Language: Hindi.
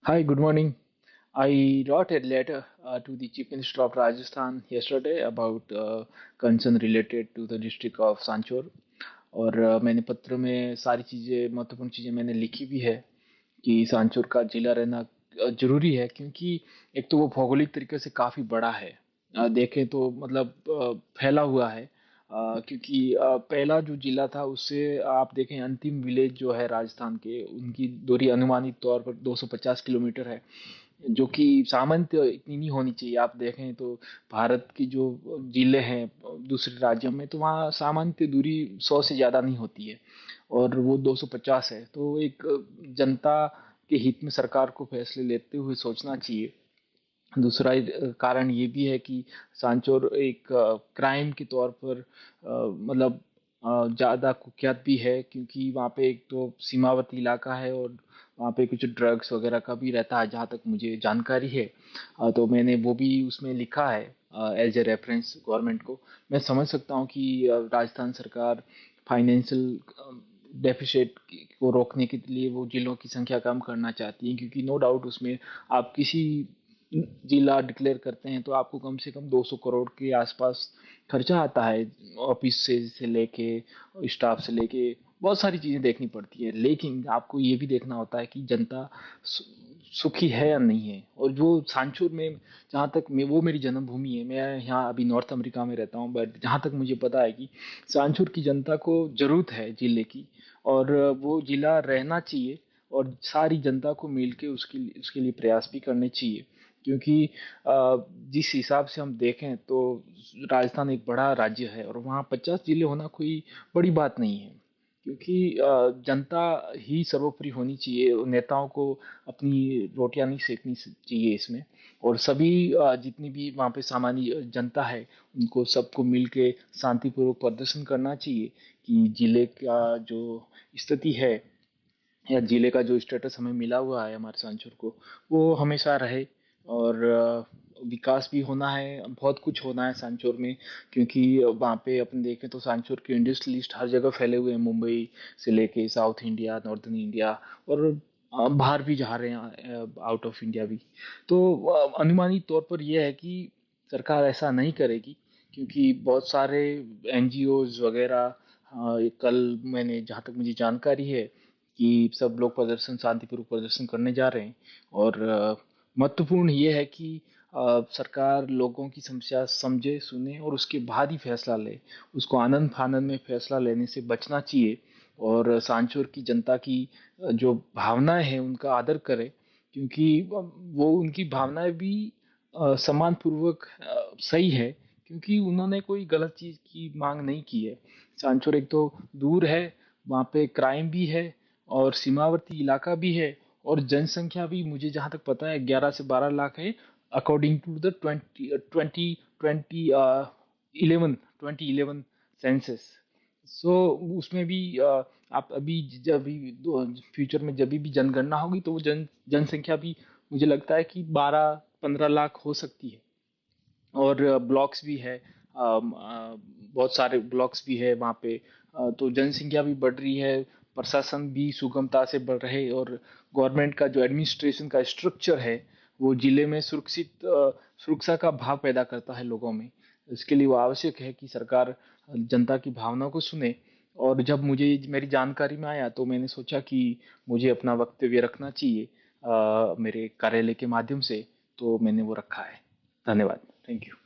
Hi, good morning. I wrote a letter to the Chief Minister of Rajasthan yesterday about concern related to the district of Sanchor और मैंने पत्र में सारी चीज़ें महत्वपूर्ण चीज़ें मैंने लिखी भी है कि सांचौर का जिला रहना जरूरी है क्योंकि एक तो वो भौगोलिक तरीके से काफ़ी बड़ा है। देखें तो मतलब फैला हुआ है। क्योंकि पहला जो जिला था उससे आप देखें अंतिम विलेज जो है राजस्थान के उनकी दूरी अनुमानित तौर पर 250 किलोमीटर है, जो कि सामान्य इतनी नहीं होनी चाहिए। आप देखें तो भारत की जो जिले हैं दूसरे राज्यों में तो वहाँ सामान्य दूरी 100 से ज़्यादा नहीं होती है और वो 250 है। तो एक जनता के हित में सरकार को फैसले लेते हुए सोचना चाहिए। दूसरा कारण ये भी है कि सांचौर एक क्राइम के तौर पर मतलब ज़्यादा कुख्यात भी है क्योंकि वहाँ पे एक तो सीमावर्ती इलाका है और वहाँ पे कुछ ड्रग्स वगैरह का भी रहता है जहाँ तक मुझे जानकारी है। तो मैंने वो भी उसमें लिखा है एज ए रेफरेंस गवर्नमेंट को। मैं समझ सकता हूँ कि राजस्थान सरकार फाइनेंशियल डेफिसिट को रोकने के लिए वो जिलों की संख्या कम करना चाहती है, क्योंकि नो डाउट उसमें आप किसी जिला डिक्लेयर करते हैं तो आपको कम से कम 200 करोड़ के आसपास खर्चा आता है। ऑफिस से लेके स्टाफ से लेके बहुत सारी चीज़ें देखनी पड़ती है, लेकिन आपको ये भी देखना होता है कि जनता सु- सुखी है या नहीं है। और जो सांचौर में, जहाँ तक मैं, वो मेरी जन्मभूमि है, मैं यहाँ अभी नॉर्थ अमेरिका में रहता हूँ, बट जहाँ तक मुझे पता है कि सांचौर की जनता को जरूरत है जिले की, और वो जिला रहना चाहिए और सारी जनता को मिलके उसके लिए प्रयास भी करने चाहिए। क्योंकि जिस हिसाब से हम देखें तो राजस्थान एक बड़ा राज्य है और वहाँ 50 जिले होना कोई बड़ी बात नहीं है। क्योंकि जनता ही सर्वोपरि होनी चाहिए, नेताओं को अपनी रोटियां नहीं सेकनी चाहिए इसमें। और सभी जितनी भी वहाँ पे सामान्य जनता है उनको सबको मिल के शांतिपूर्वक प्रदर्शन करना चाहिए कि जिले का जो स्थिति है या जिले का जो स्टेटस हमें मिला हुआ है हमारे सांचौर को, वो हमेशा रहे। और विकास भी होना है, बहुत कुछ होना है सांचौर में। क्योंकि वहाँ पे अपन देखें तो सांचौर के इंडस्ट्रियलिस्ट हर जगह फैले हुए हैं, मुंबई से लेके साउथ इंडिया, नॉर्दर्न इंडिया, और बाहर भी जा रहे हैं, आउट ऑफ इंडिया भी। तो अनुमानित तौर पर यह है कि सरकार ऐसा नहीं करेगी, क्योंकि बहुत सारे एनजीओज वगैरह, कल मैंने, जहाँ तक मुझे जानकारी है, कि सब लोग प्रदर्शन, शांतिपूर्वक प्रदर्शन करने जा रहे हैं। और महत्वपूर्ण ये है कि सरकार लोगों की समस्या समझे, सुने और उसके बाद ही फैसला ले। उसको आनंद फानंद में फैसला लेने से बचना चाहिए और सांचौर की जनता की जो भावनाएं हैं उनका आदर करे। क्योंकि वो उनकी भावनाएं भी सम्मान पूर्वक सही है, क्योंकि उन्होंने कोई गलत चीज की मांग नहीं की है। सांचौर एक तो दूर है, वहाँ पे क्राइम भी है और सीमावर्ती इलाका भी है, और जनसंख्या भी मुझे जहाँ तक पता है 11 से 12 लाख है, अकॉर्डिंग टू द 2011 सेंसस। सो उसमें भी आप अभी जब भी फ्यूचर में जब भी जनगणना होगी तो वो जनसंख्या भी मुझे लगता है कि 12-15 लाख हो सकती है। और ब्लॉक्स भी है, बहुत सारे ब्लॉक्स भी है वहाँ पे। तो जनसंख्या भी बढ़ रही है, प्रशासन भी सुगमता से बढ़ रहे, और गवर्नमेंट का जो एडमिनिस्ट्रेशन का स्ट्रक्चर है वो जिले में सुरक्षा का भाव पैदा करता है लोगों में। इसके लिए वो आवश्यक है कि सरकार जनता की भावना को सुने। और जब मुझे मेरी जानकारी में आया तो मैंने सोचा कि मुझे अपना वक्तव्य रखना चाहिए मेरे कार्यालय के माध्यम से, तो मैंने वो रखा है। धन्यवाद। Thank you.